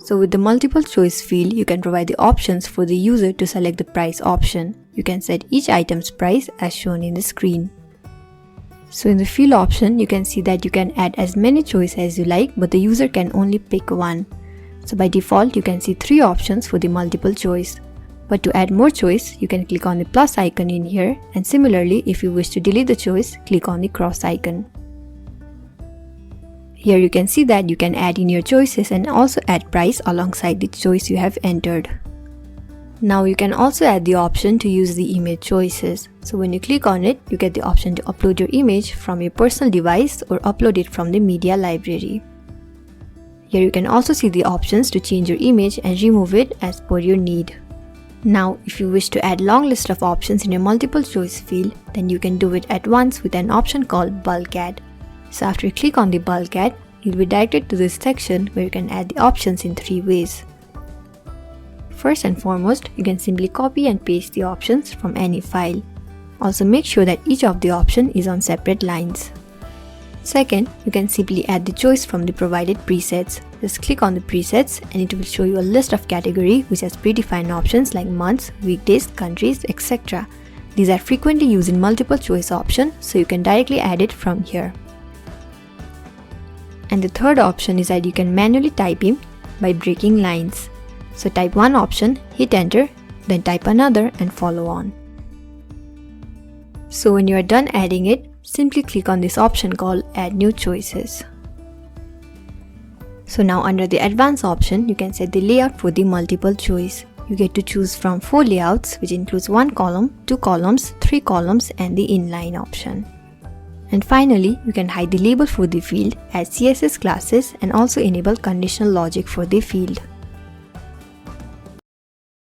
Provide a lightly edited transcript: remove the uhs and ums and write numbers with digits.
So with the multiple choice field, you can provide the options for the user to select the price option. You can set each item's price as shown in the screen. So in the field option, you can see that you can add as many choices as you like, but the user can only pick one. So by default, you can see 3 options for the multiple choice. But to add more choice, you can click on the plus icon in here, and similarly, if you wish to delete the choice, click on the cross icon. Here you can see that you can add in your choices and also add price alongside the choice you have entered. Now you can also add the option to use the image choices. So when you click on it, you get the option to upload your image from your personal device or upload it from the media library. Here you can also see the options to change your image and remove it as per your need. Now, if you wish to add long list of options in your multiple choice field, then you can do it at once with an option called bulk add. So after you click on the bulk add, you'll be directed to this section where you can add the options in 3 ways. First and foremost, you can simply copy and paste the options from any file. Also make sure that each of the option is on separate lines. Second, you can simply add the choice from the provided presets. Just click on the presets and it will show you a list of category which has predefined options like months, weekdays, countries, etc. These are frequently used in multiple choice option, so you can directly add it from here. And the third option is that you can manually type in by breaking lines. So type one option, hit enter, then type another and follow on. So when you are done adding it, simply click on this option called Add New Choices. So now under the Advanced option, you can set the layout for the multiple choice. You get to choose from 4 layouts, which includes 1 column, 2 columns, 3 columns and the inline option. And finally, you can hide the label for the field, add CSS classes and also enable conditional logic for the field.